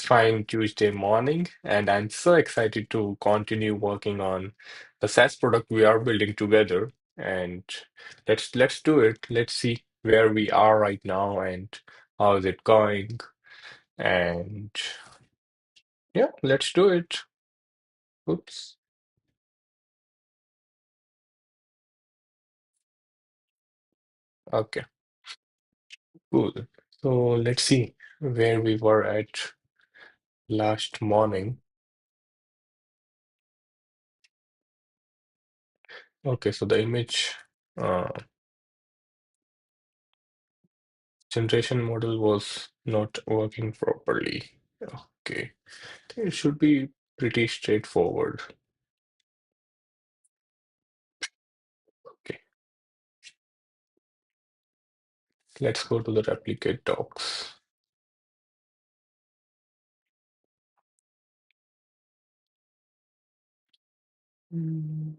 fine Tuesday morning, and I'm so excited to continue working on the SaaS product we are building together. And let's do it. Let's see where we are right now and how is it going. And yeah, let's do it. Oops. Okay, cool. So let's see where we were at last morning. Okay, so the image uh, generation model was not working properly. Okay, it should be pretty straightforward. Okay, let's go to the replicate docs. Mm,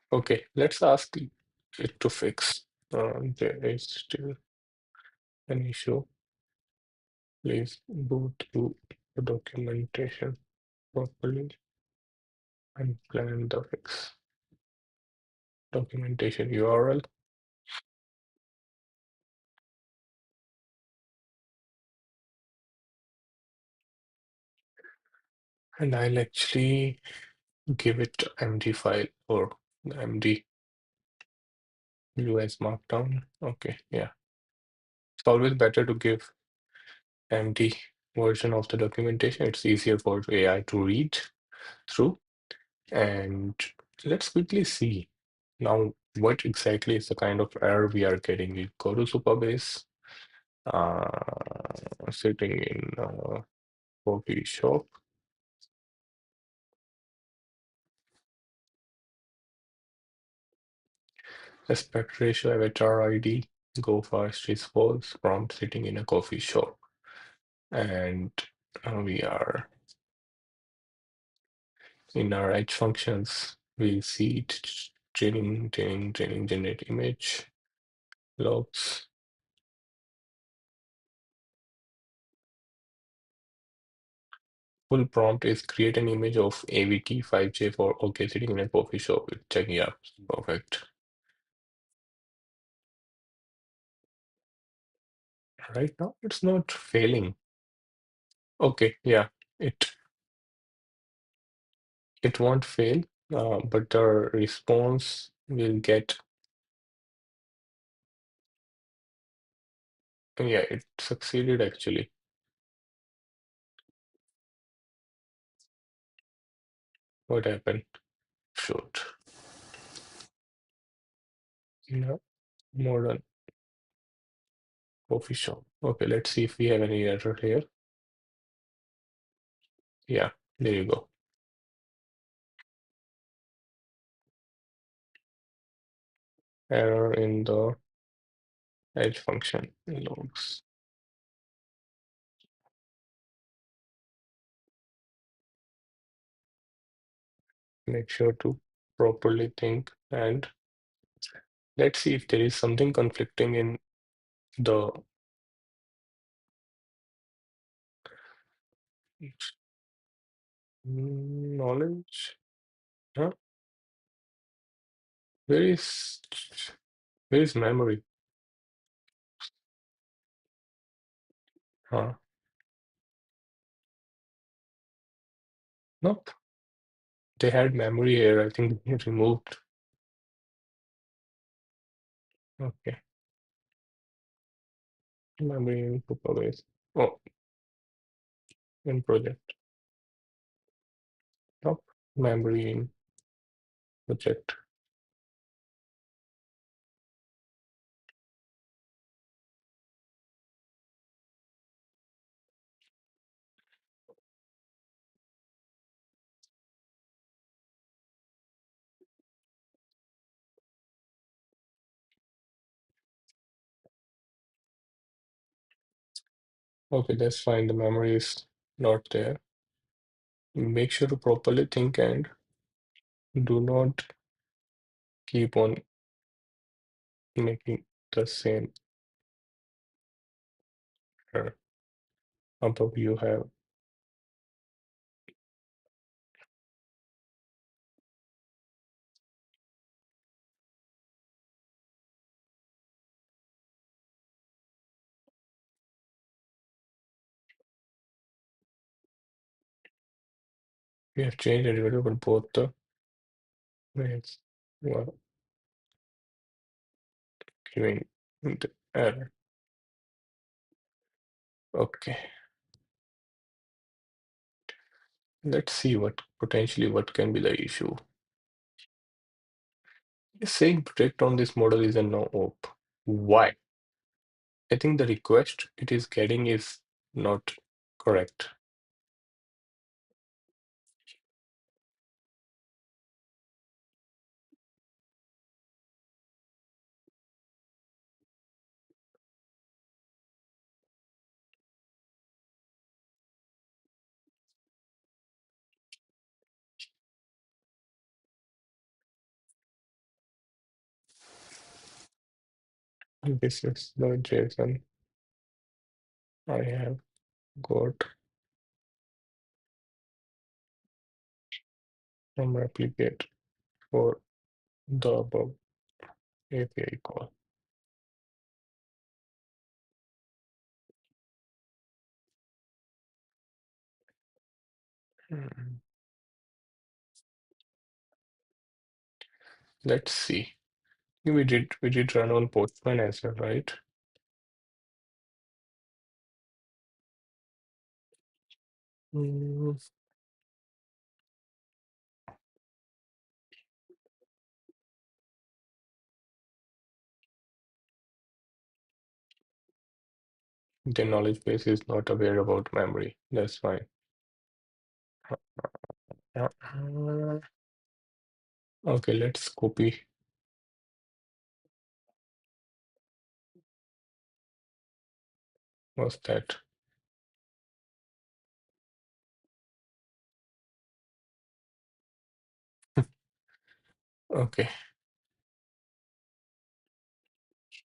Okay, let's ask it to fix. There is still an issue. Please go through the documentation properly and plan the fix. Documentation URL. And I'll actually give it MD file or the MD US Markdown. Okay, yeah. It's always better to give MD version of the documentation. It's easier for AI to read through. And let's quickly see now what exactly is the kind of error we are getting. We go to Supabase, sitting in coffee shop. Aspect ratio, avatar ID, go fast is false, prompt sitting in a coffee shop. And we are in our edge functions, we see training, generate image, logs. Full prompt is create an image of AVT 5J for OK sitting in a coffee shop with checking up. Perfect. Right now, it's not failing. Okay, yeah, it won't fail, but the response will get. Yeah, it succeeded actually. What happened? Shoot. No, modern coffee shop. Okay, let's see if we have any error here. Yeah, there you go. Error in the edge function logs. Make sure to properly think, and let's see if there is something conflicting in the knowledge. Huh? Where is where is memory? Huh? Nope. They had memory here. I think they removed. Okay. Memory in Supabase. Oh, in project. Nope. Memory in project. Okay, that's fine. The memory is not there. Make sure to properly think and do not keep on making the same error above you have. We have changed a little bit both the ways. Well, giving the error. Okay, let's see what potentially what can be the issue. Saying predict on this model is a no op. Why? I think the request it is getting is not correct. This is the JSON I have got from replicate for the above API call. Hmm. Let's see. We did run on Postman as well, right? Mm, the knowledge base is not aware about memory. That's fine. Okay, let's copy. What's that? Okay.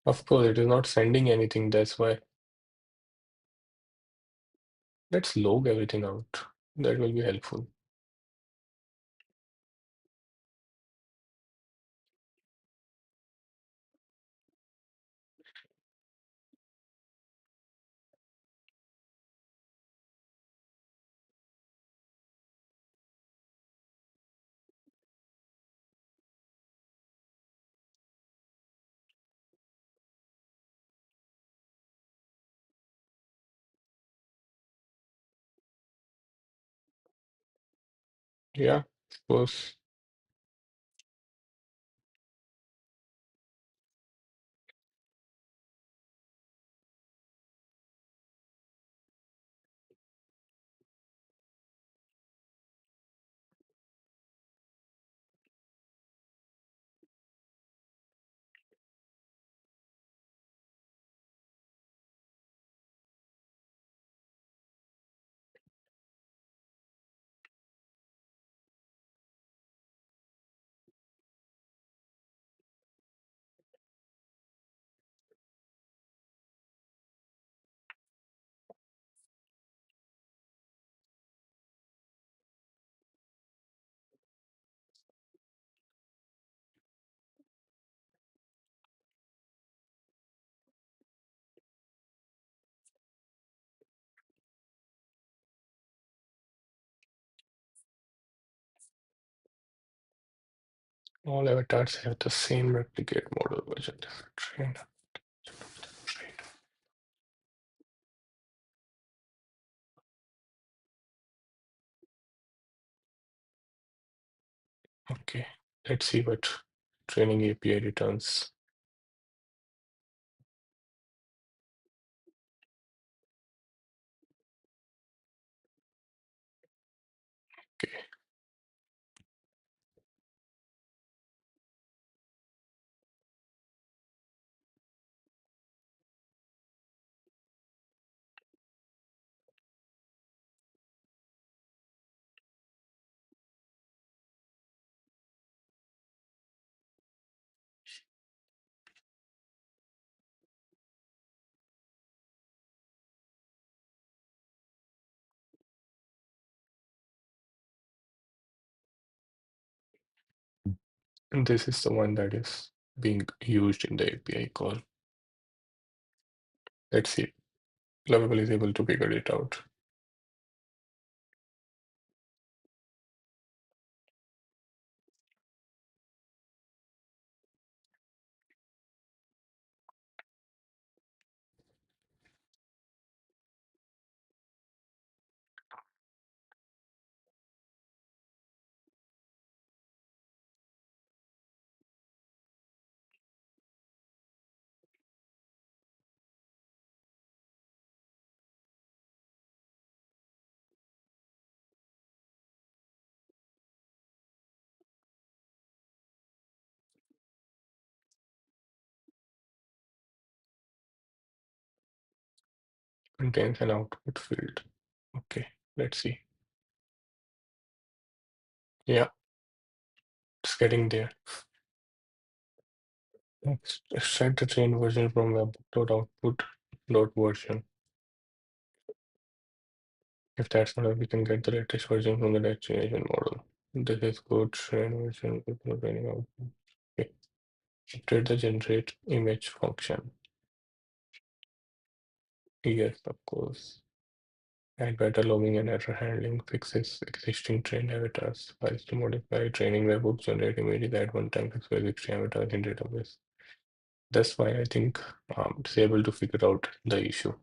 Of course, it is not sending anything. That's why. Let's log everything out. That will be helpful. Yeah, of course. All avatars have the same replicate model version. Trained. Trained. Okay, let's see what training API returns. Okay, And this is the one that is being used in the API call. Let's see. Lovable is able to figure it out. Contains an output field. Okay, let's see. Yeah, it's getting there. Let's extract the train version from webhook.output.version. If that's not, we can get the latest version from the destination model. This is good train version with no training output. Okay. Update the generate image function. Yes, of course. Add better logging and error handling, fixes existing train avatars, files to modify training webhooks, generate images, add one-time fix for existing avatars in database. That's why I think it's able to figure out the issue.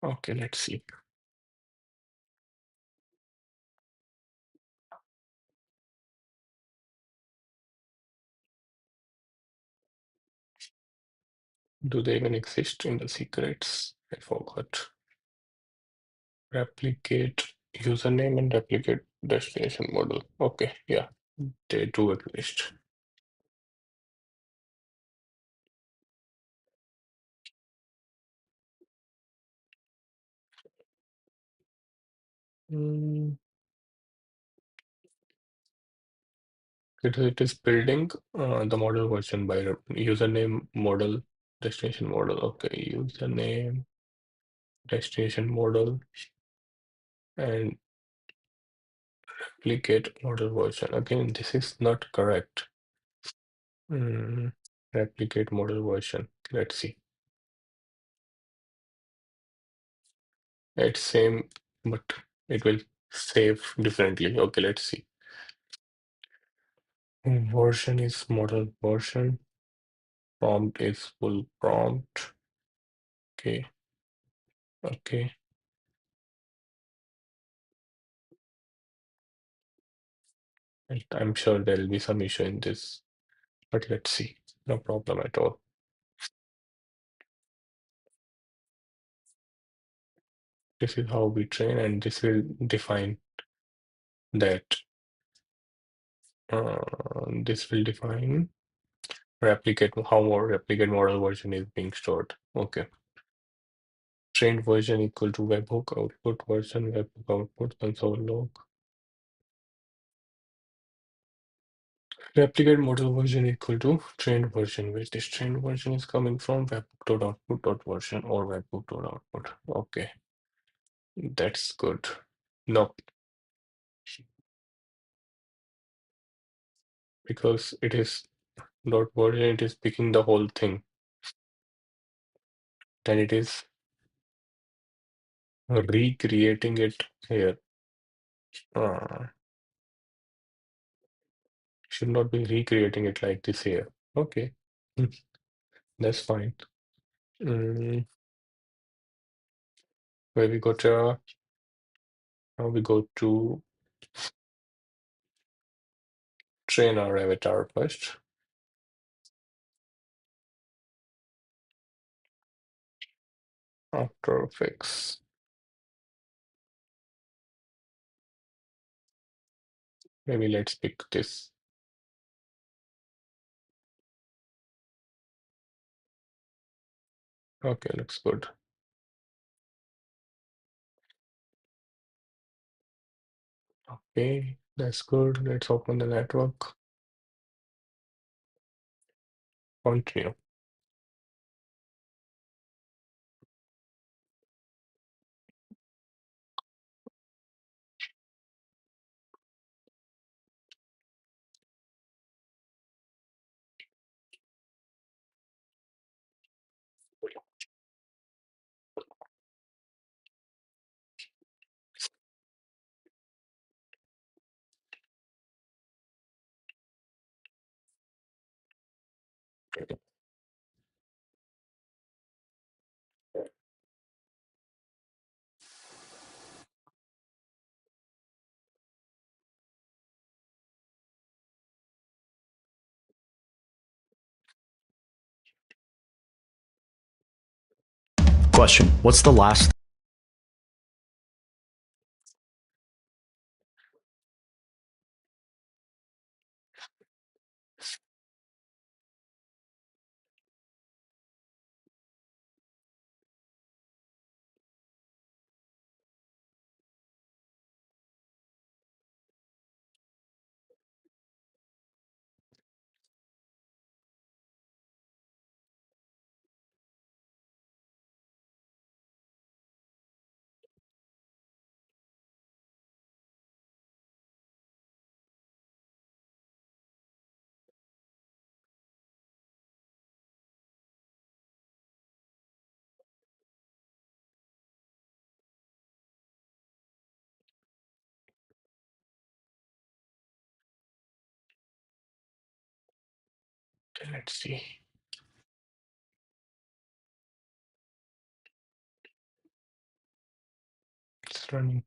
Okay, let's see. Do they even exist in the secrets? I forgot. Replicate username and replicate destination model. Okay, yeah, they do exist. Mm, it is building the model version by username model destination model. Okay, username destination model and replicate model version. Again, this is not correct. Replicate model version. Let's see. It's same, but it will save differently. Okay, let's see. Version is model version. Prompt is full prompt. Okay. Okay. And I'm sure there will be some issue in this, but let's see. No problem at all. This is how we train, and this will define that. This will define replicate how more replicate model version is being stored. Okay. Trained version equal to webhook output version, webhook output console log. Replicate model version equal to trained version, which this trained version is coming from webhook.output.version or webhook.output. Okay, that's good. No, because it is dot version, it is picking the whole thing. Then it is recreating it here. Uh, should not be recreating it like this here. Okay, mm, that's fine. Mm, where we got now we go to train our avatar first. After fix. Maybe let's pick this. Okay, looks good. Okay, that's good. Let's open the network. Continue. Question. What's the last Okay, let's see. It's running.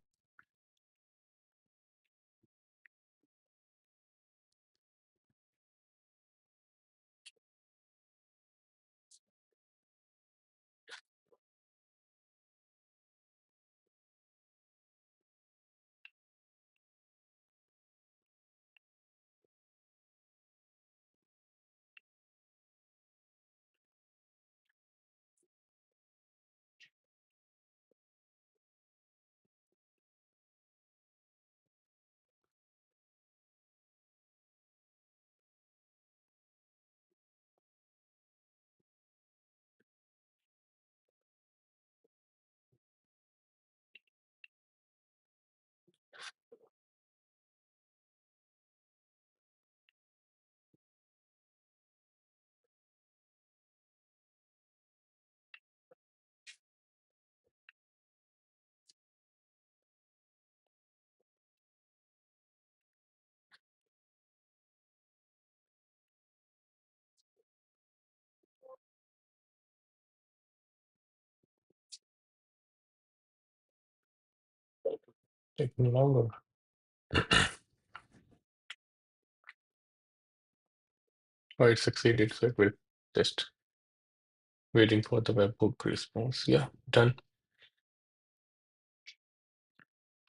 Taking longer. Oh, it succeeded, so it will just waiting for the webhook response. Yeah, done.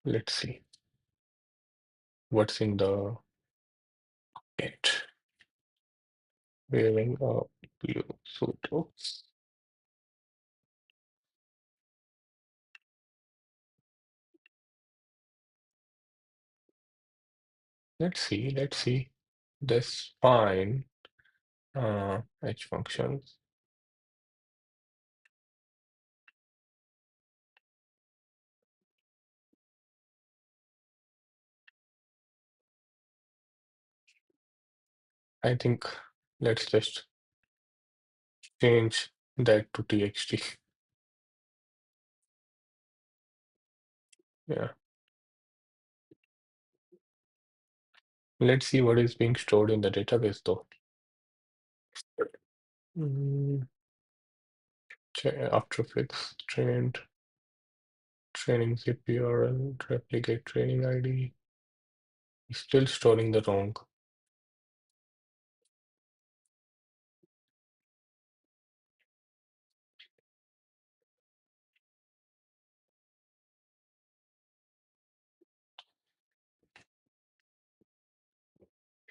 Let's see what's in the get. Wearing a blue suit. Oh, let's see. Let's see. That's fine. H functions. I think let's just change that to txt. Yeah, Let's see what is being stored in the database though. Mm, After fix training zip URL, replicate training ID. Still storing the wrong.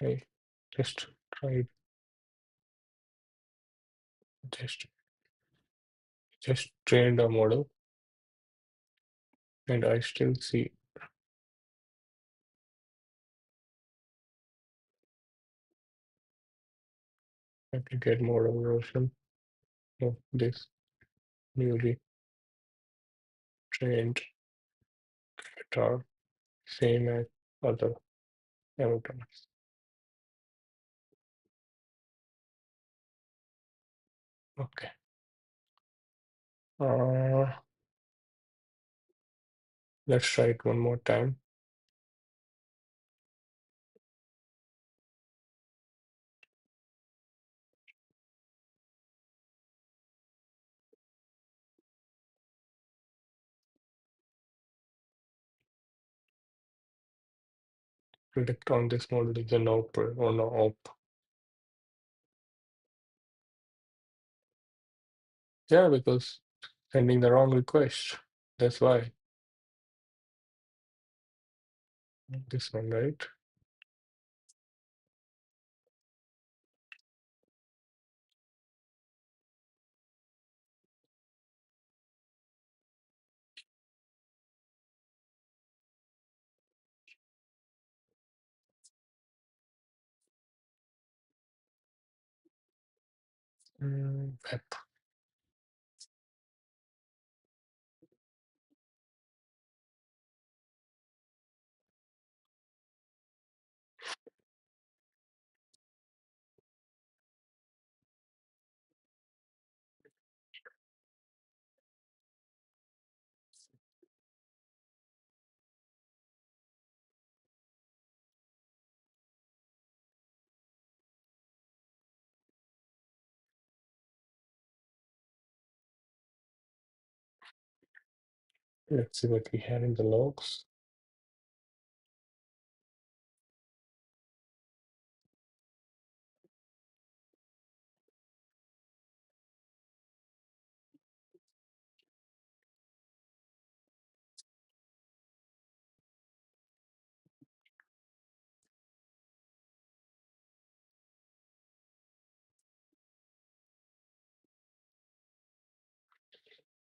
Okay, just try just just trained a model and I still see replicate model version of this newly trained guitar, same as other avatars. Okay. Uh, let's try it one more time. Predict on this model is a no or no op. Yeah, because sending the wrong request. That's why. This one, right? Web. Let's see what we have in the logs.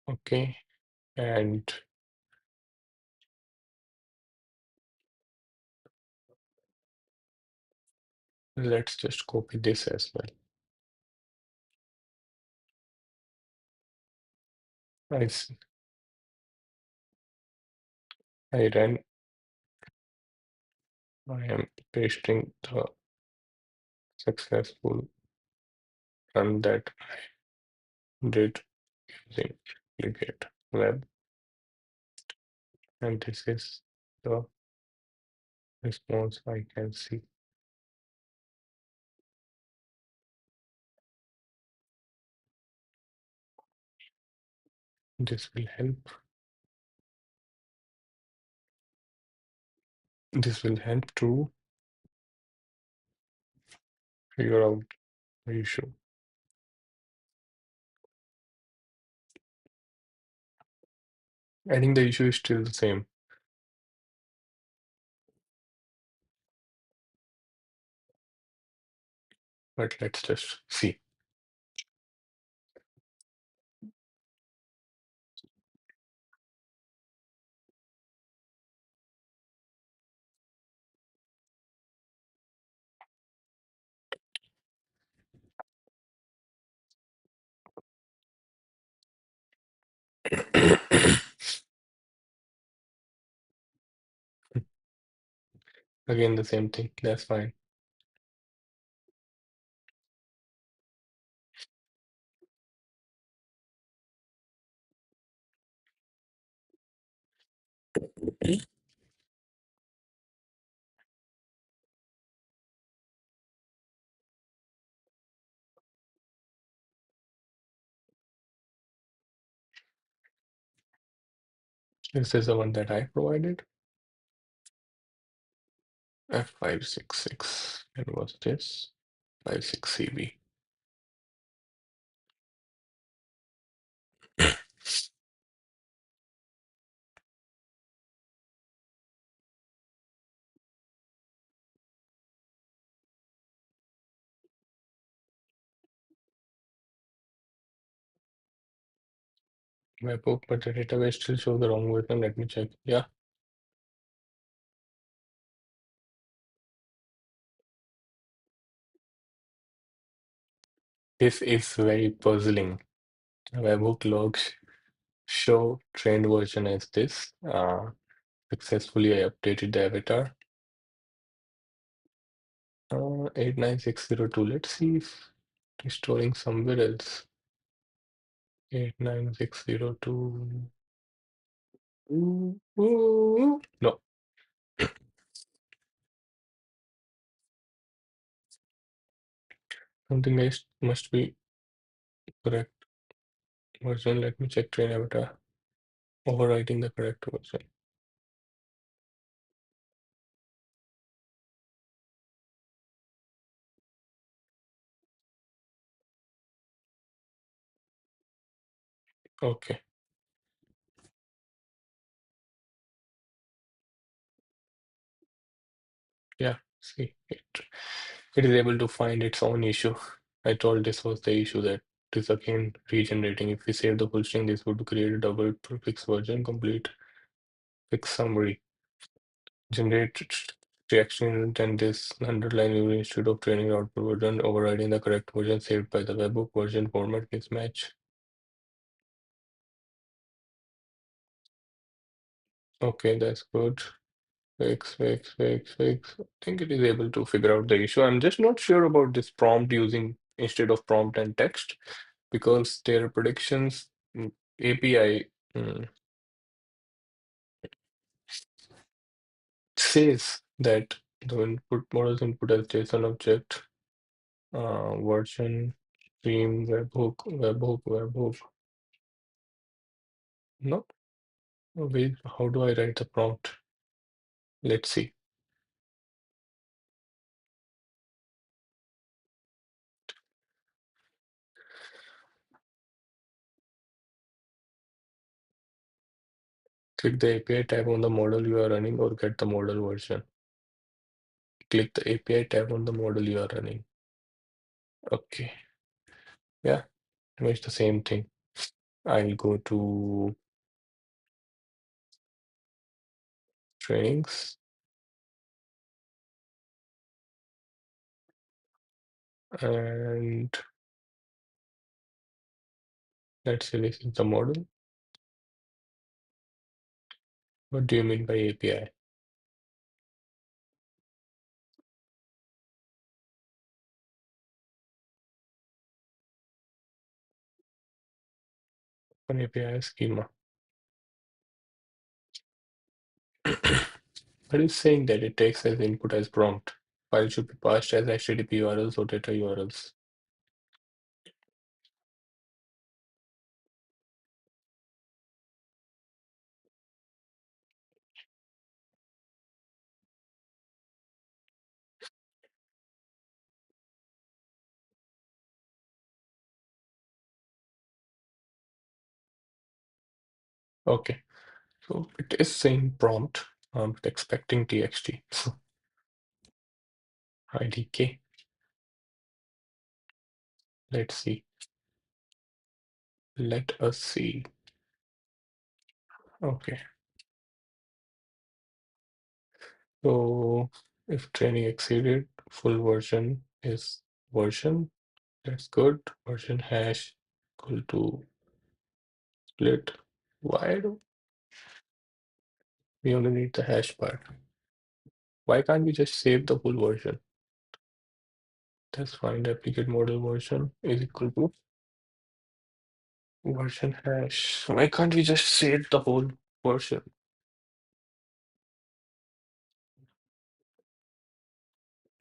Okay, and let's just copy this as well. I see. I ran. I am pasting the successful run that I did using Replicate Web, and this is the response I can see. This will help. This will help to figure out the issue. I think the issue is still the same, but let's just see. Again, the same thing. That's fine. Is this the one that I provided? F566. And what's this? 56CB. Webhook, but the database still shows the wrong version. Let me check. Yeah, this is very puzzling. Webhook logs show trained version as this. Successfully I updated the avatar. 89602. Let's see if restoring somewhere else. 89602. No, something else must be correct version. Let me check train avatar. Overwriting the correct version. Okay. Yeah, see it is able to find its own issue. I told this was the issue that it is again regenerating. If we save the full string, this would create a double prefix version, complete fix summary. Generate reaction and this underline unit instead of training output version, overriding the correct version saved by the webhook version format mismatch. Okay, that's good. Fix. I think it is able to figure out the issue. I'm just not sure about this prompt using instead of prompt and text because their predictions API says that the input models input as JSON object, version, stream, webhook. No, wait, how do I write the prompt? Let's see. Click the API tab on the model you are running or get the model version. Click the API tab on the model you are running. Okay, yeah, it's the same thing. I'll go to trainings and let's say this is the model. What do you mean by API? An API schema. But it's saying that it takes as input as prompt. File should be passed as HTTP URLs or data URLs. Okay, so it is saying prompt, but expecting TXT. IDK. Let's see. Let us see. Okay, so if training exceeded, full version is version. That's good. Version hash equal to split. Why do we only need the hash part? Why can't we just save the full version? That's fine. Replicate model version is equal to version hash. Why can't we just save the whole version?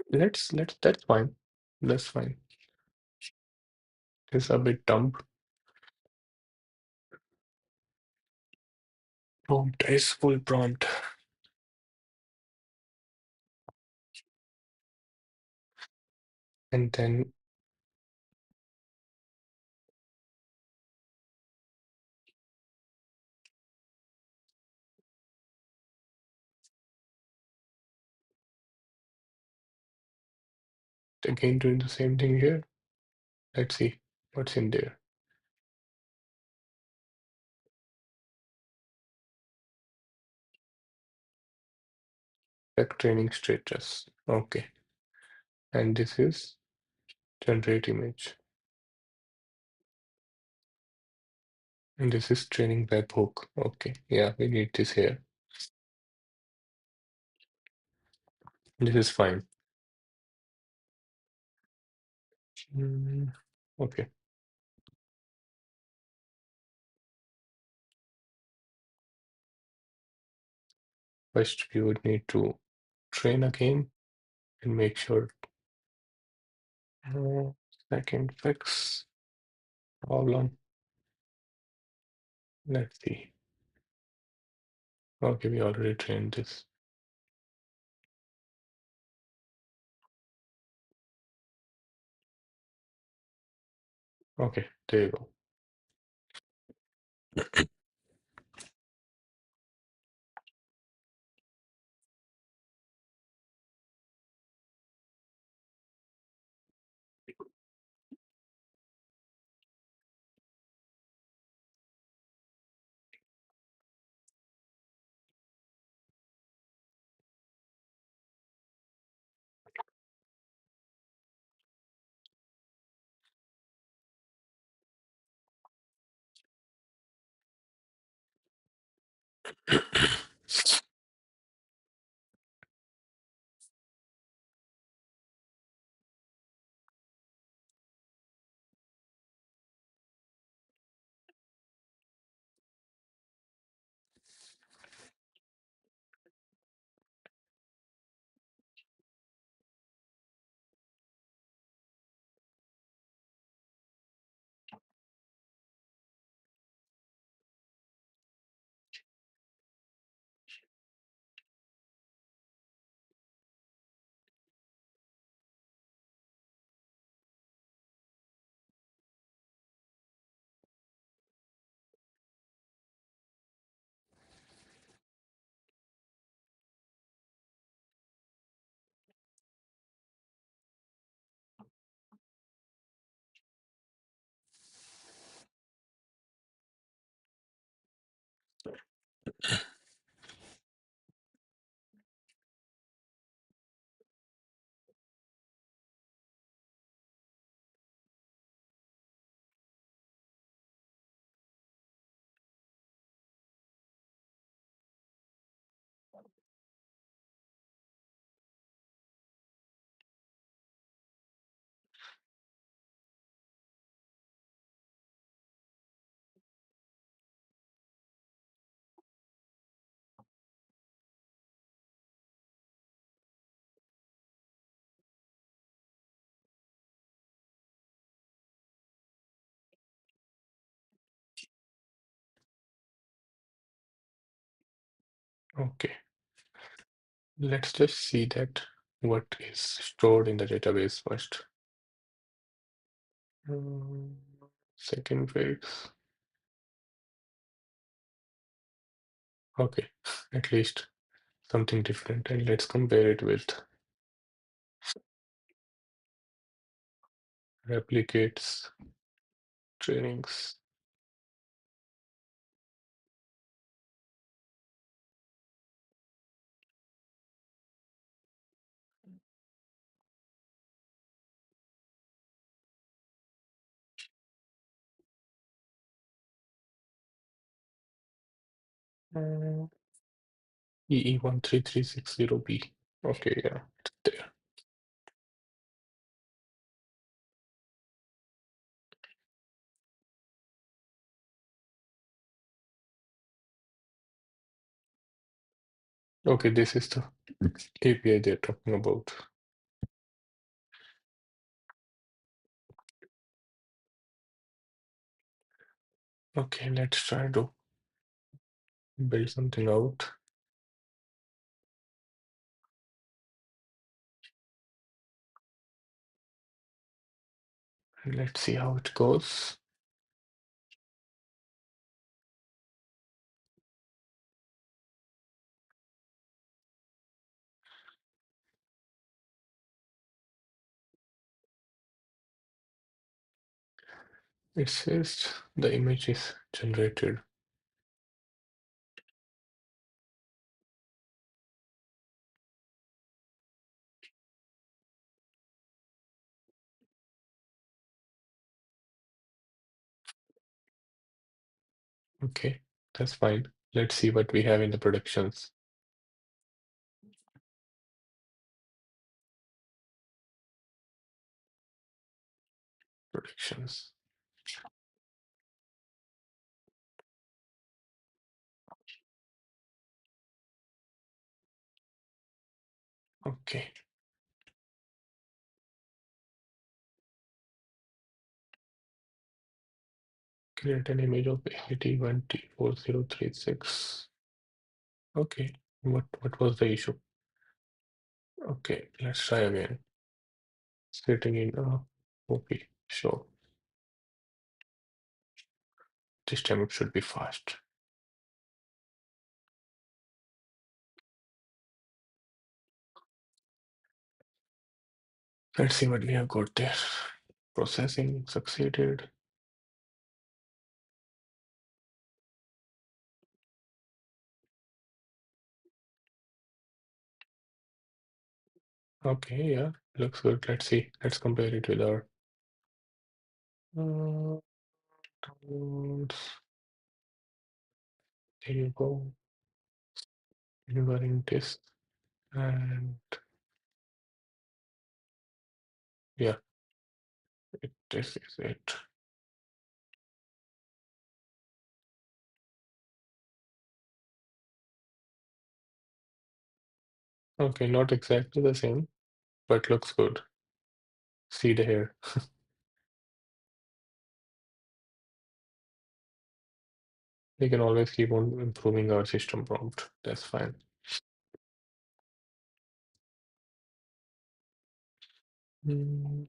Let's that's fine. That's fine. It's a bit dumb. Prompt is full prompt. And then again doing the same thing here. Let's see what's in there. Check training status. Okay. And this is generate image. And this is training webhook. Okay. Yeah, we need this here. This is fine. Okay. First, we would need to train again and make sure. Second, fix problem. Let's see. Okay, we already trained this. Okay, there you go. Okay, let's just see that what is stored in the database first. Um, Second fix. Okay, at least something different. And let's compare it with replicates trainings. Uh, EE13360B. Okay, yeah, it's there. Okay, this is the API they're talking about. Okay, let's try to build something out. And let's see how it goes. It says the image is generated. Okay, that's fine. Let's see what we have in the productions. Productions. Okay. Create an image of 81T4036. Okay. What was the issue? Okay, let's try again. Sitting in OP. Sure. This time it should be fast. Let's see what we have got there. Processing succeeded. Okay, yeah, looks good. Let's see. Let's compare it with our downloads. There you go. Delivering this, and yeah, this is it. Okay, not exactly the same, but looks good. See the hair. We can always keep on improving our system prompt. That's fine. Mm,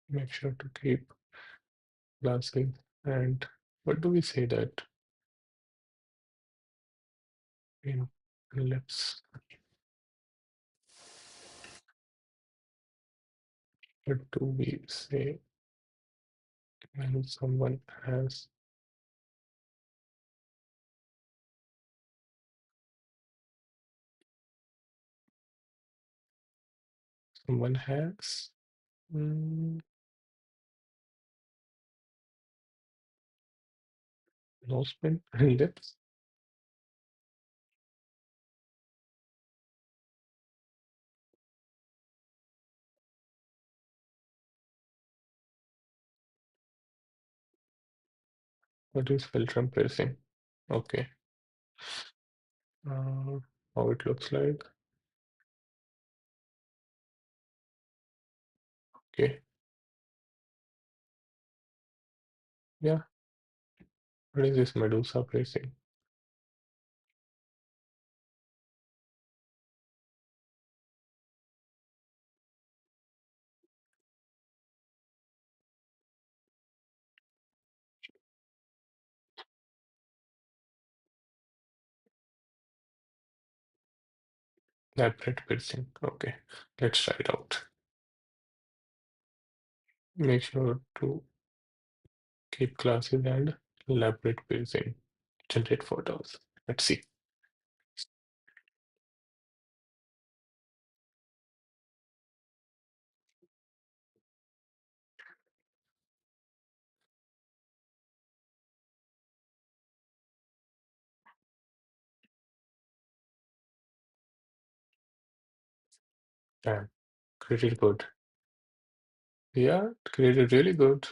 Make sure to keep classes. And what do we say that in ellipse? What do we say when someone has mm, no spin ellipse? What is filter and piercing? Okay. How it looks like. Okay. Yeah. What is this Medusa piercing? Labret piercing. Okay. Let's try it out. Make sure to keep classes and labret piercing. Generate photos. Let's see. Damn. Created good. Yeah, created really good.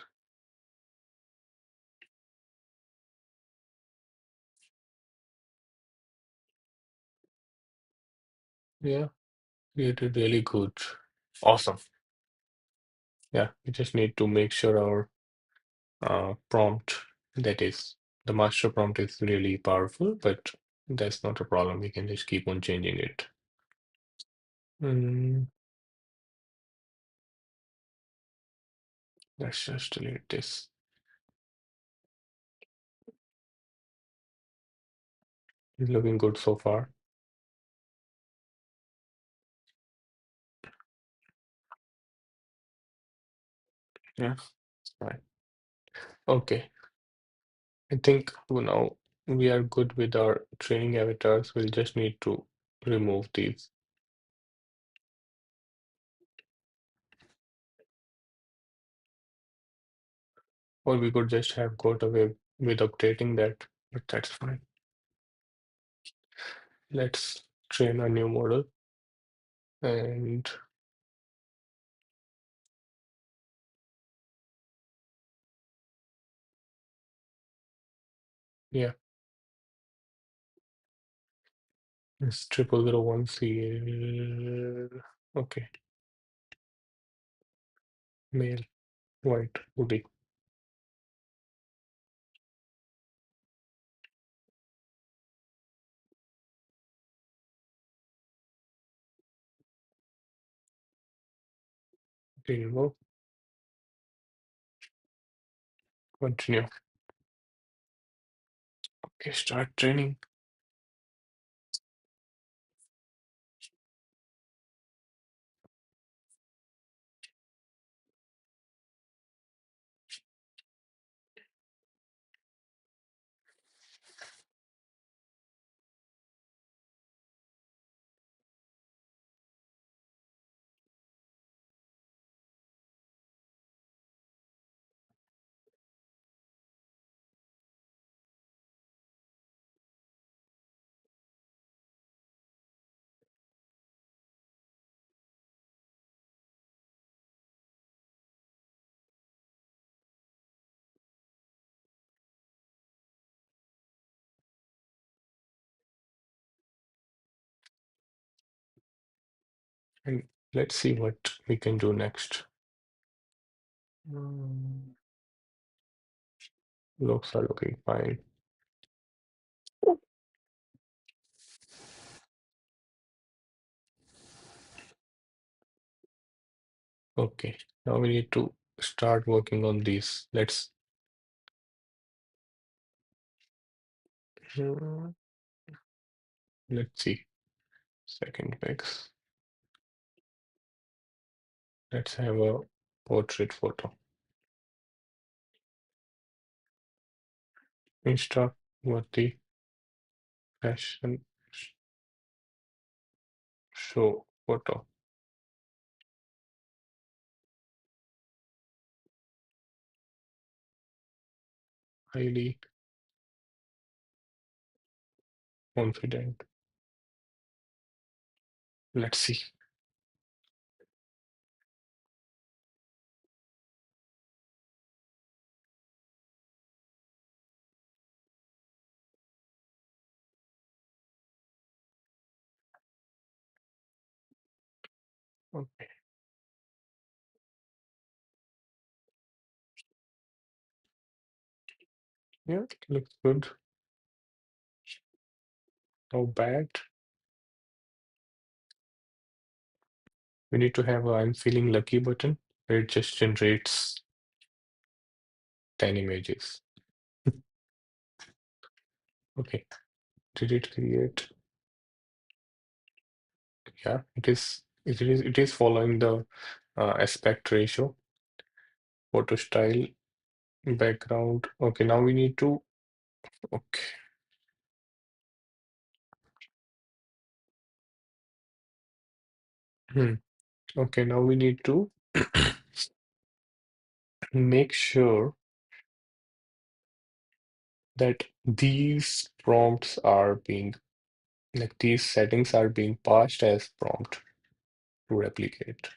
Yeah, you did really good. Awesome. Yeah, we just need to make sure our prompt, that is, the master prompt is really powerful, but that's not a problem. We can just keep on changing it. Mm, let's just delete this. It's looking good so far. Yeah, fine. Okay, I think for now we are good with our training avatars. We'll just need to remove these. Or we could just have got away with updating that, but that's fine. Let's train a new model and yeah, it's 0001 CL. Okay, male, white, hoodie. There you go. Continue. Okay, start training. And let's see what we can do next. Mm, looks are looking fine. Okay, now we need to start working on these. Mm, let's see. Second pics. Let's have a portrait photo. Insta worthy fashion show photo. Highly confident. Let's see. Okay. Yeah, looks good. Not bad. We need to have a I'm feeling lucky button where it just generates 10 images. Okay. Did it create? Yeah, it is following the aspect ratio, photo style, background. Okay, now we need to okay. Hmm. Okay, now we need to make sure that these prompts are being like these settings are being passed as prompt to replicate,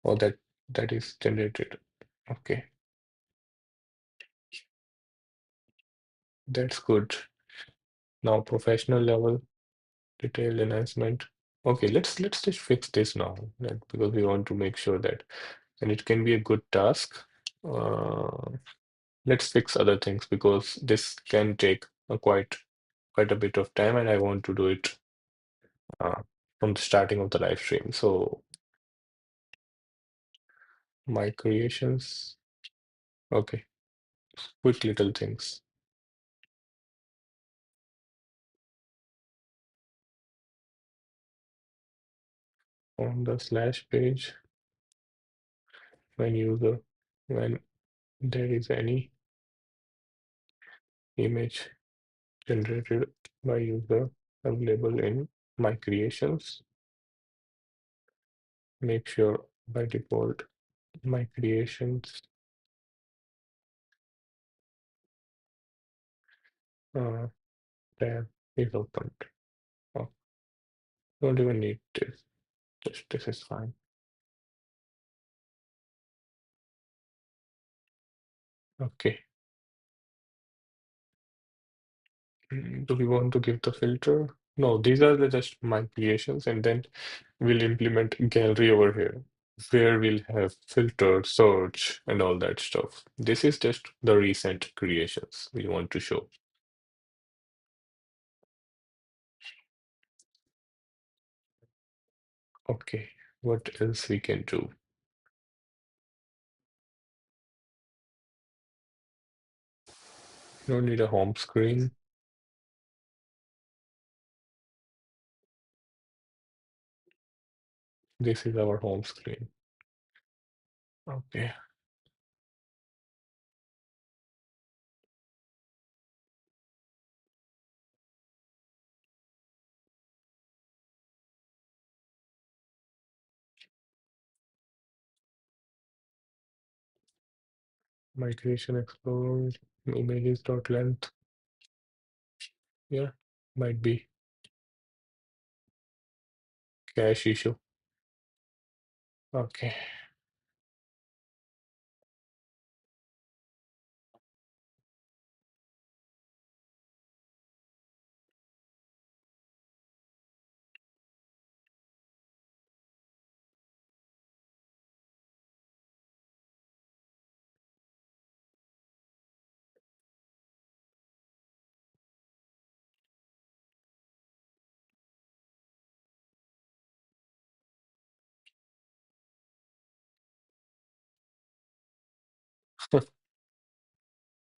or that is generated. Okay, that's good. Now professional level. Detailed enhancement. Okay, let's just fix this now, because we want to make sure that, and it can be a good task. Uh, let's fix other things because this can take quite a bit of time, and I want to do it uh, from the starting of the live stream. So my creations. Okay, quick little things on the slash page when user when there is any image generated by user available in my creations. Make sure by default my creations uh, tab is opened. Oh, don't even need this. Just this is fine. Okay. Do we want to give the filter? No, these are just my creations, and then we'll implement gallery over here, where we'll have filter, search, and all that stuff. This is just the recent creations we want to show. Okay, what else we can do? No need a home screen. This is our home screen. Okay. Migration explored images dot length. Yeah, might be cache issue. Okay.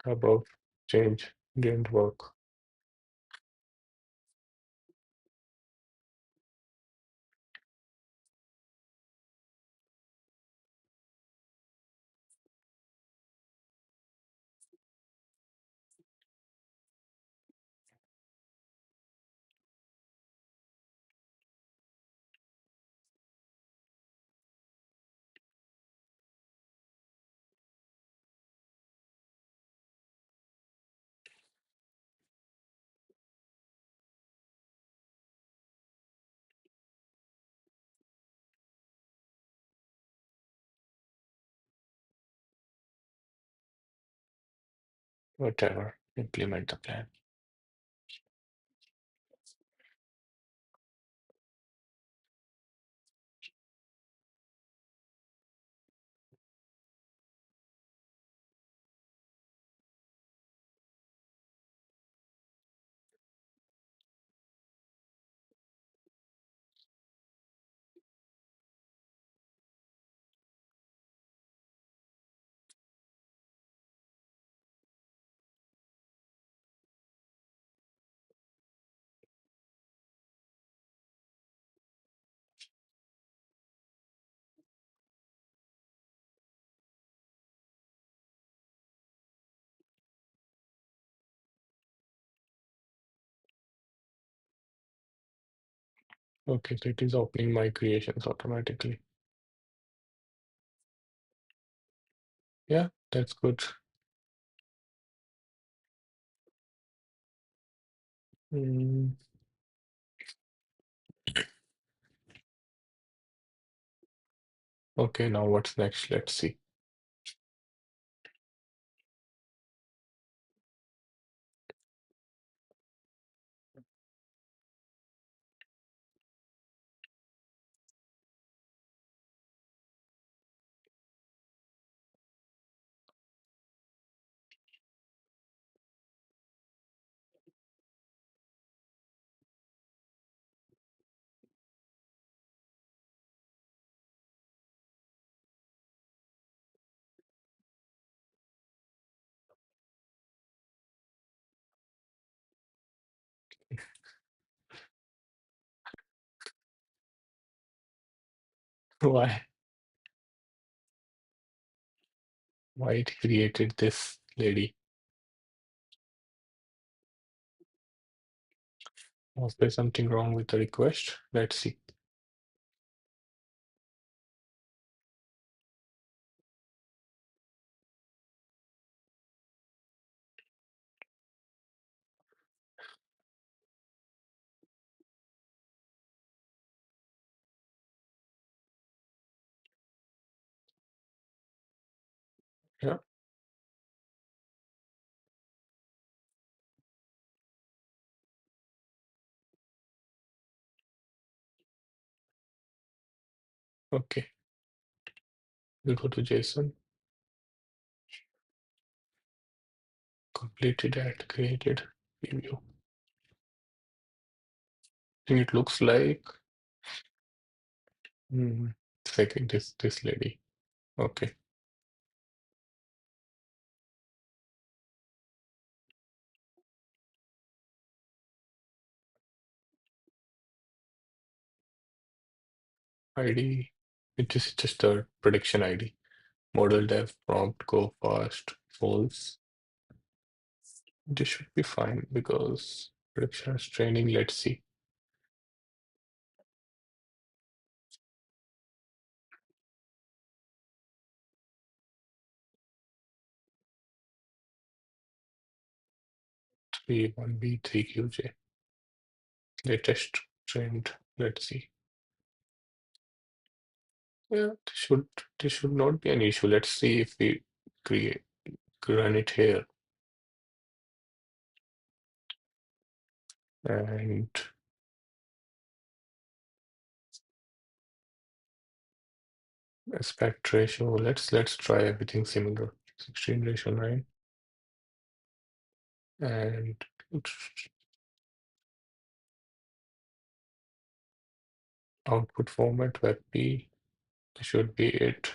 Above change didn't work. Whatever. Implement the plan. Okay, so it is opening my creations automatically. Yeah, that's good. Mm, okay, now what's next? Let's see. Why? Why it created this lady? Was there something wrong with the request? Let's see. Yeah, okay. We'll go to JSON. Completed at created preview. It looks like it's like this lady. Okay. ID. It is just a prediction ID. Model dev prompt go fast false. This should be fine because prediction is training. Let's see. 1B3QJ. Latest trend. Let's see. Yeah, this should not be an issue. Let's see if we create run it here and aspect ratio. Let's try everything similar. 16:9 and output format WebP should be it.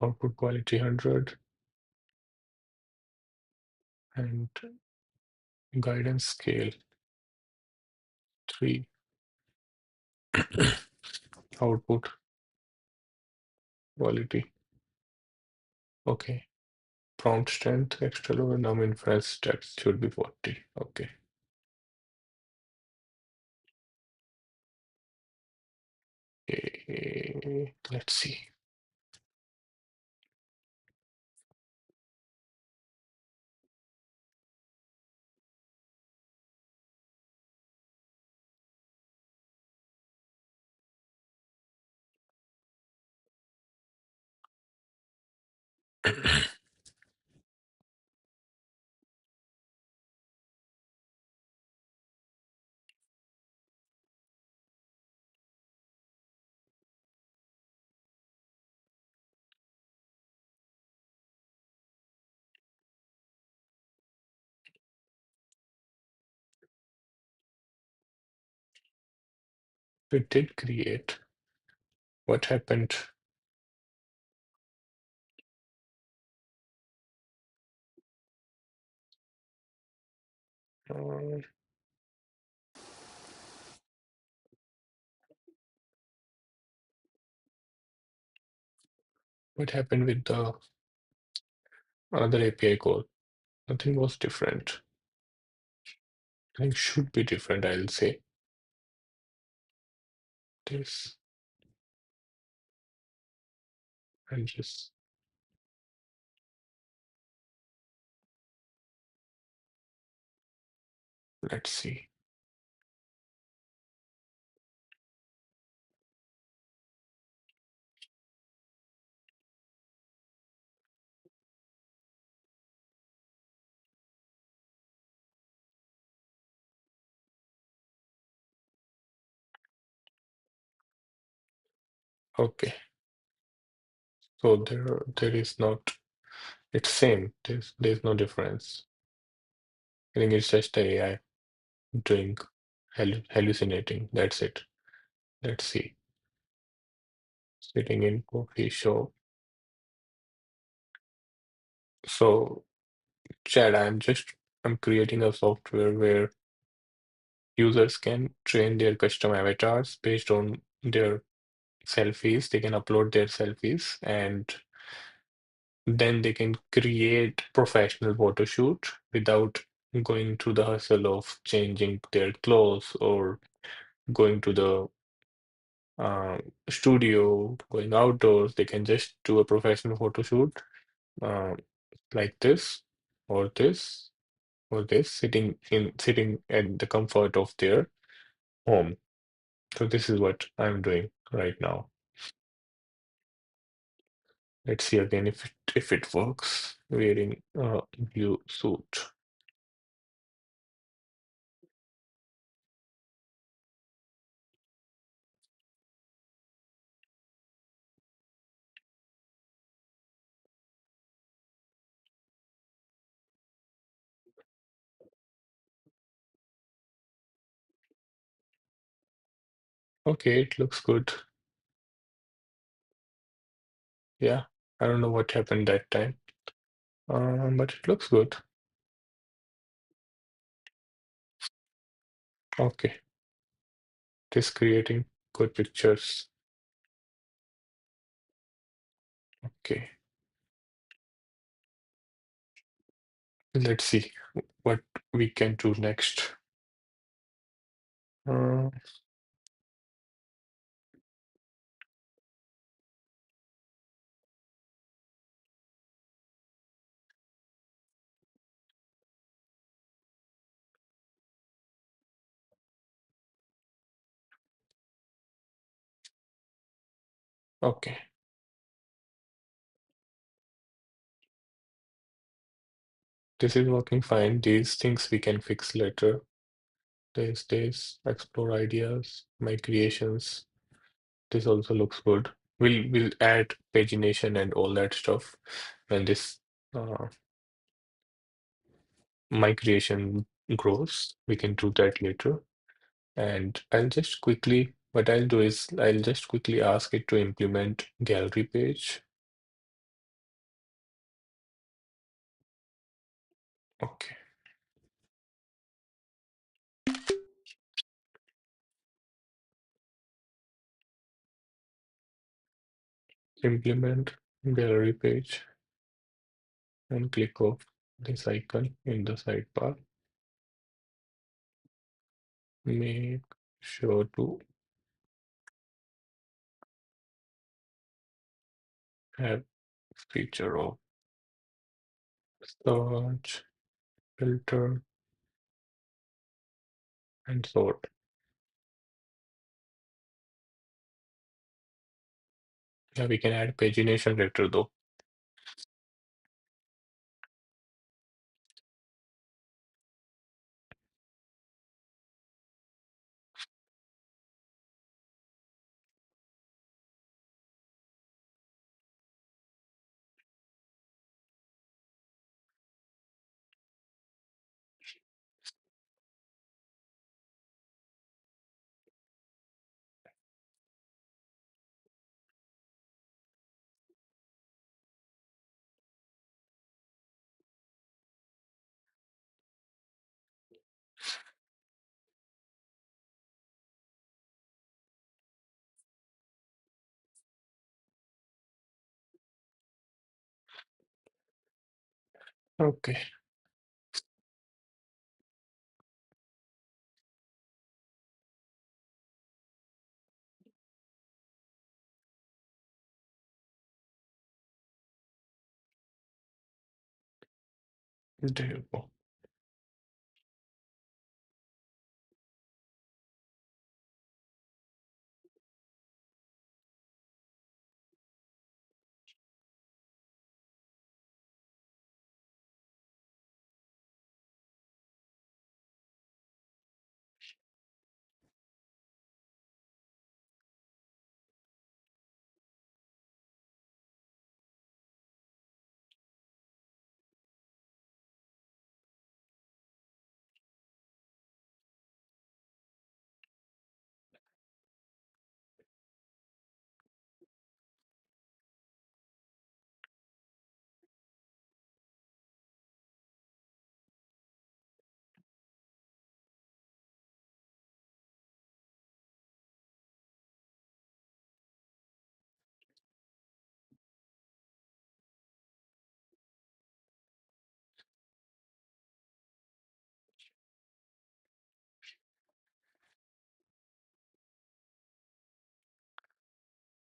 Output quality 100 and guidance scale 3. Output quality. Okay. Prompt strength extra low num inference text should be 40. Okay. Let's see. We did create. What happened? Uh, what happened with the other API call? Nothing was different. I think should be different, I'll say. This and just let's see. Okay. So there is not, it's same. There's no difference. I think it's just the AI doing hallucinating. That's it. Let's see. Sitting in coffee shop. So Chad, I'm creating a software where users can train their custom avatars based on their selfies, they can upload their selfies, and then they can create professional photo shoot without going through the hustle of changing their clothes or going to the uh, studio, going outdoors. They can just do a professional photo shoot uh, like this or this or this, sitting at the comfort of their home. So this is what I'm doing right now. Let's see again if it works. Wearing a blue suit. Okay, it looks good. Yeah, I don't know what happened that time, but it looks good. Okay, it is creating good pictures. Okay, let's see what we can do next. Uh, okay, this is working fine. These things we can fix later. This, explore ideas, my creations. This also looks good. We'll add pagination and all that stuff when this uh, my creation grows. We can do that later. And what I'll do is I'll just quickly ask it to implement gallery page. Okay, implement gallery page and click off this icon in the sidebar. Make sure to have feature of search, filter, and sort. Yeah, we can add pagination later though. Okay, there you go.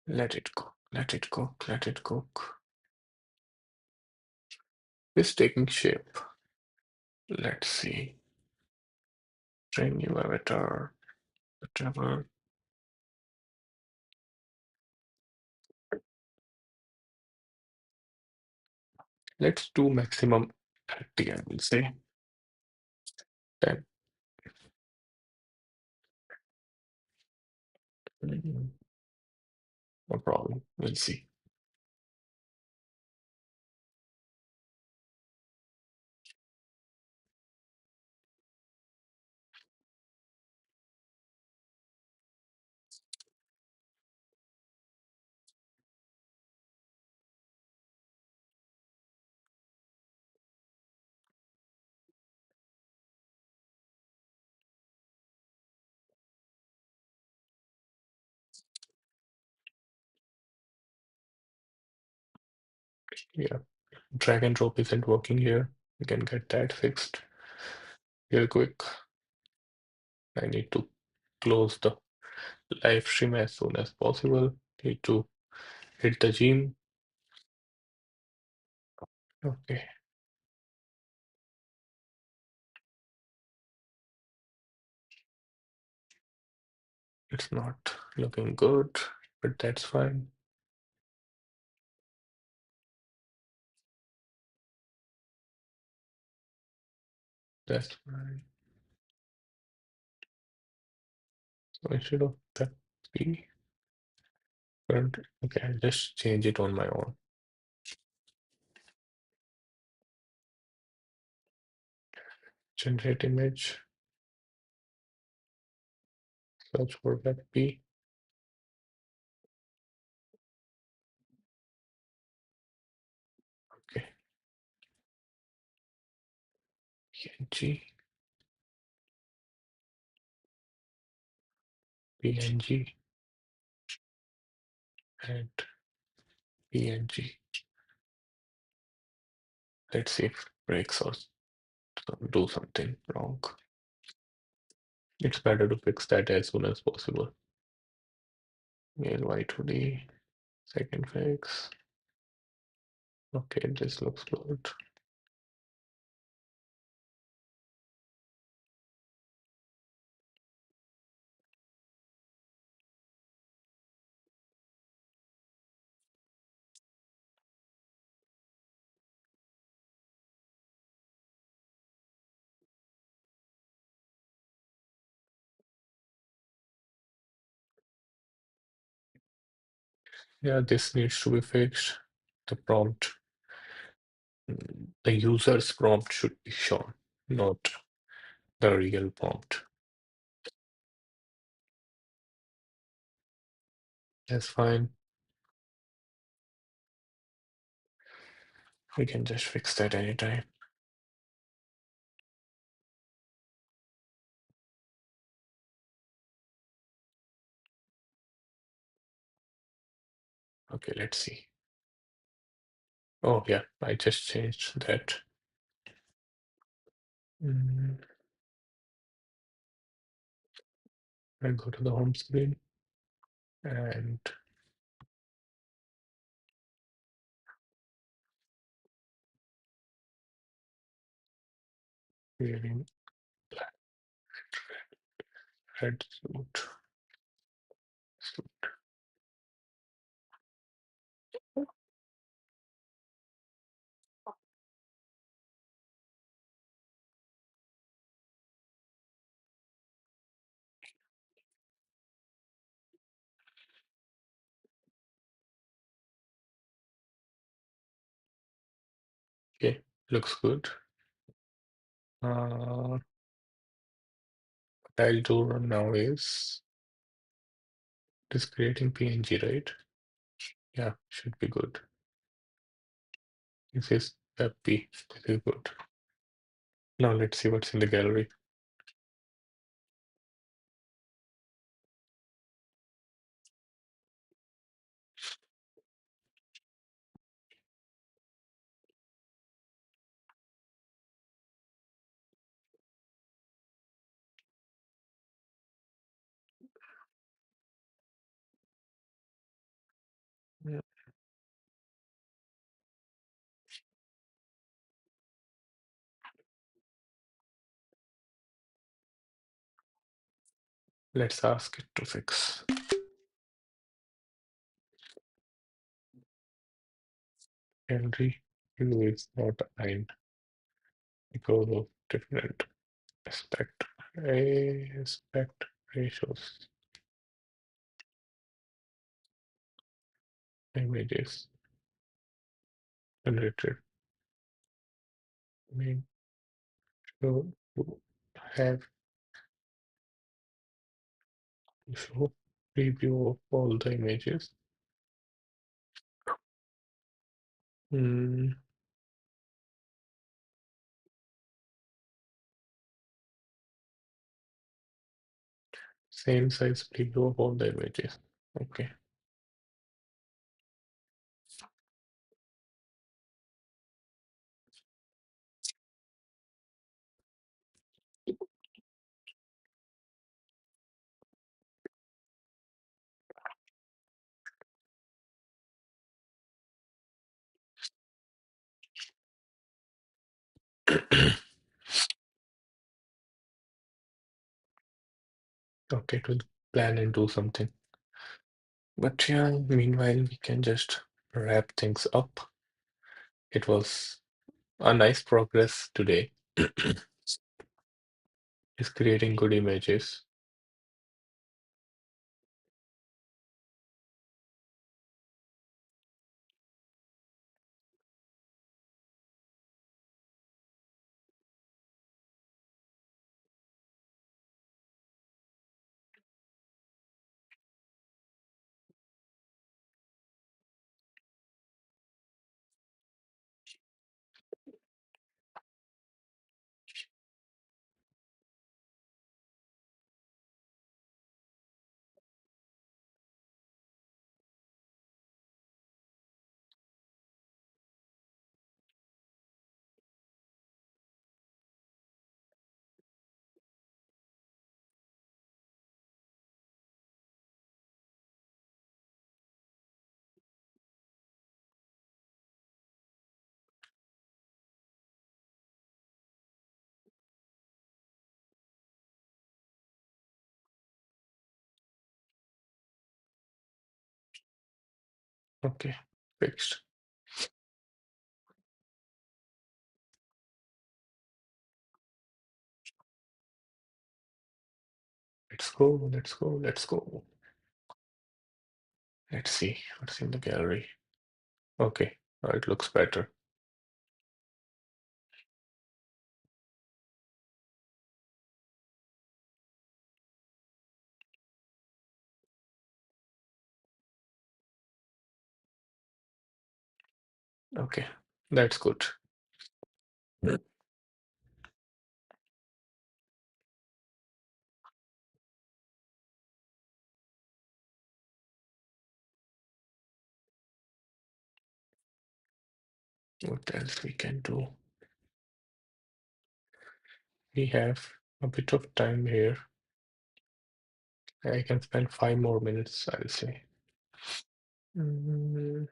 Let it cook, let it cook, let it cook. It's taking shape. Let's see. Train new avatar, whatever. Let's do maximum 30, I will say. 10. No problem. We'll see. Yeah, drag and drop isn't working here. We can get that fixed real quick. I need to close the live stream as soon as possible. Need to hit the gym. Okay, it's not looking good, but that's fine. That's fine. So instead of that, be current. Okay, I'll just change it on my own. Generate image. Search for WebP. Okay, PNG, PNG, and PNG. Let's see if it breaks or do something wrong. It's better to fix that as soon as possible. Mail Y2D, second fix. Okay, this looks good. Yeah, this needs to be fixed. The prompt, the user's prompt should be shown, not the real prompt. That's fine. We can just fix that anytime. Okay, let's see. Oh yeah, I just changed that. I go to the home screen and wearing black red suit. Okay, looks good. What I'll do now is just creating PNG, right? Yeah, should be good. This is WebP. This is good. Now let's see what's in the gallery. Let's ask it to fix. Gallery view is not aligned because of different aspect aspect ratios. Images generated make sure to have to show preview of all the images. Hmm, same size preview of all the images. Okay. Okay, to plan and do something. But yeah, meanwhile, we can just wrap things up. It was a nice progress today. Is creating good images. Okay, fixed. Let's go, let's go, let's go. Let's see what's in the gallery. Okay, now it looks better. Okay, that's good. What else we can do? We have a bit of time here. I can spend 5 more minutes, I'll say. Mm,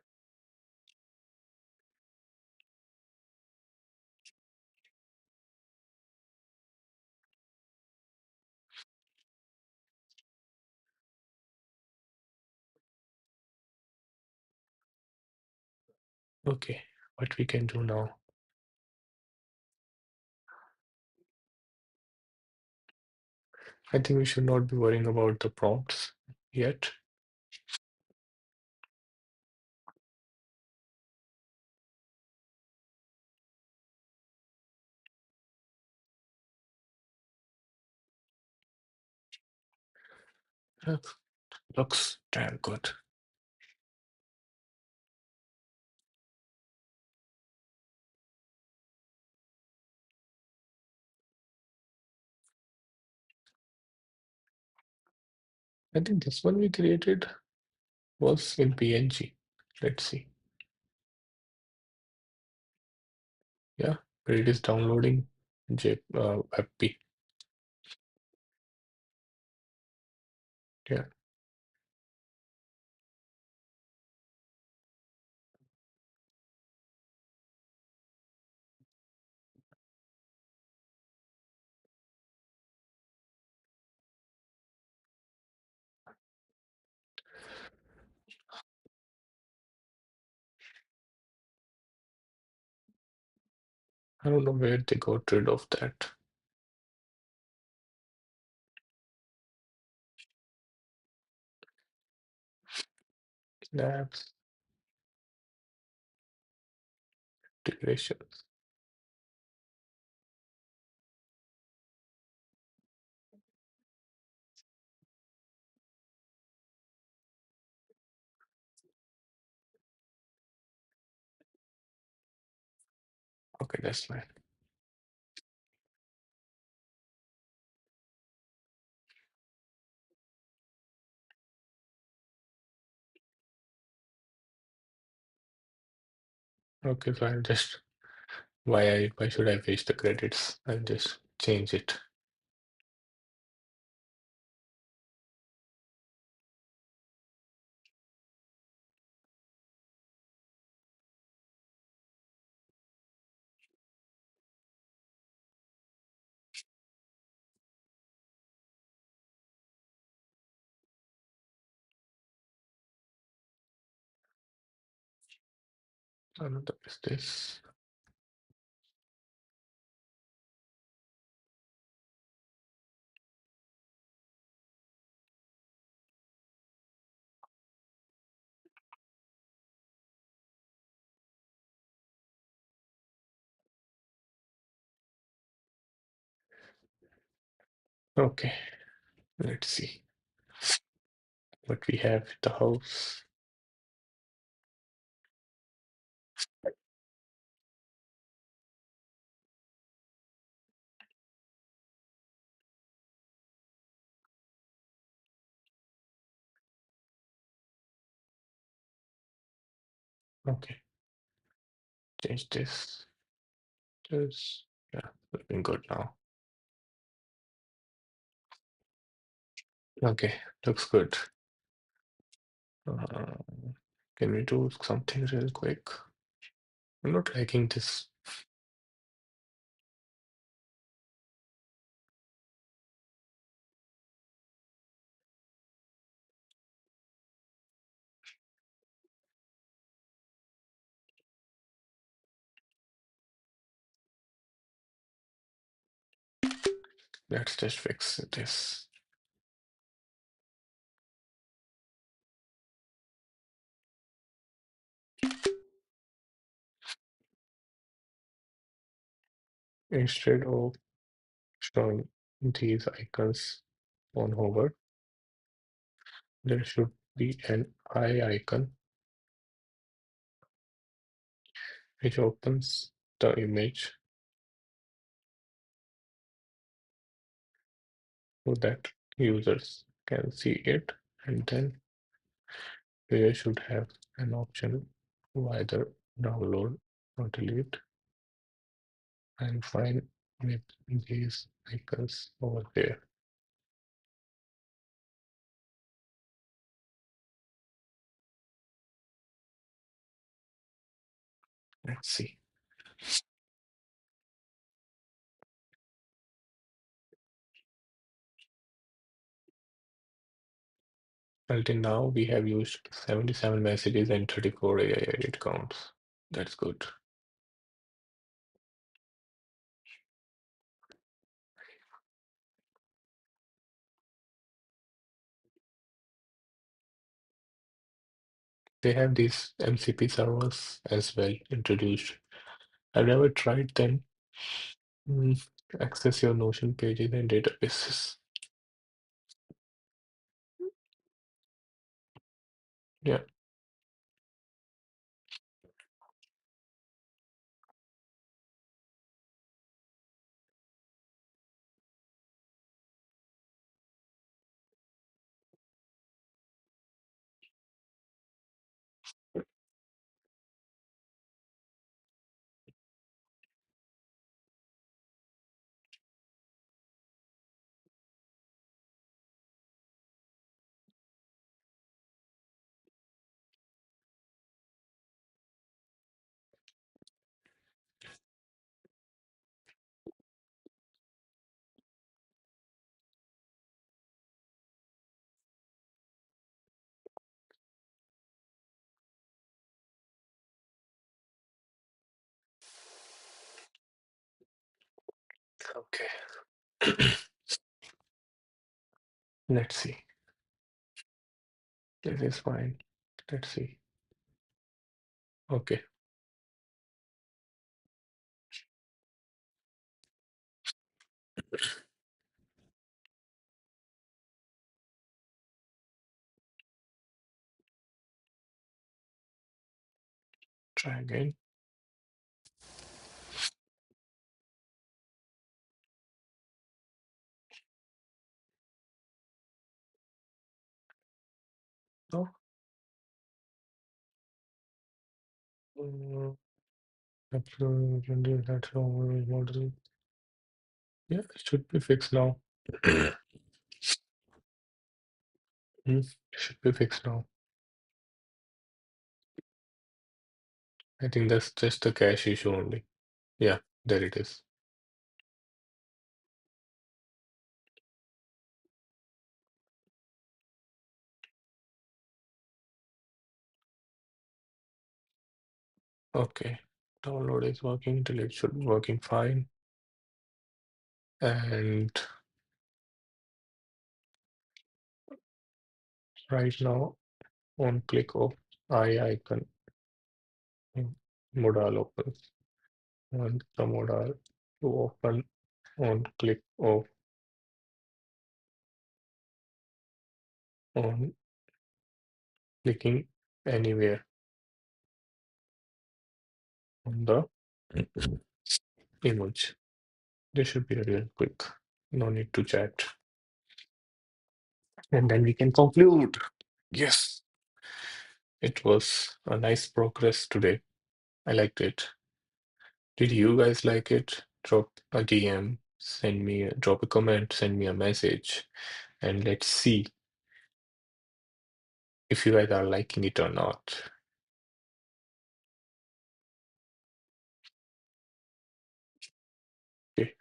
okay, what we can do now? I think we should not be worrying about the prompts yet. That looks damn good. I think this one we created was in PNG. Let's see. Yeah, but it is downloading WebP. Yeah, I don't know where they got rid of that. Labs, integrations. Okay, that's fine. Okay, so I'll just why should I waste the credits? I'll just change it. Another is this. Okay, let's see what we have at the house. Okay, change this. Just yeah, looking good now. Okay, looks good. Uh, can we do something real quick? I'm not liking this. Let's just fix this. Instead of showing these icons on hover, there should be an eye icon which opens the image so that users can see it, and then we should have an option to either download or delete, and fine with these icons over there. Let's see. Until now, we have used 77 messages and 34 AI edit counts. That's good. They have these MCP servers as well introduced. I've never tried them. Mm, access your Notion pages and databases. Yeah, Okay. Let's see. This is fine. Let's see. Okay. Try again. No. Mm, absolutely. That's all model. Yeah, it should be fixed now. Should be fixed now. I think that's just a cache issue only. Yeah, there it is. Okay. Download is working, delete should be working fine. And right now, on click of eye icon, modal opens. And the modal to open on click of on clicking anywhere on the image. This should be real quick. No need to chat. And then we can conclude. Yes, it was a nice progress today. I liked it. Did you guys like it? Drop a DM, drop a comment, send me a message, and let's see if you guys are liking it or not. Okay,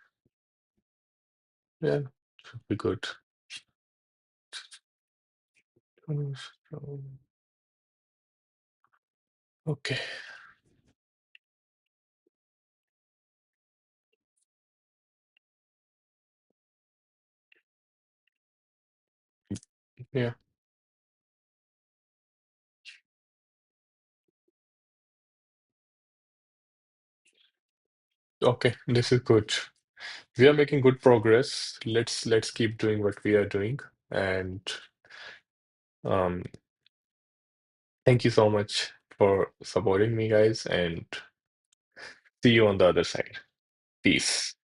yeah, should be good. Okay, yeah, okay, this is good. We are making good progress. Let's keep doing what we are doing. And um, thank you so much for supporting me, guys, and see you on the other side. Peace.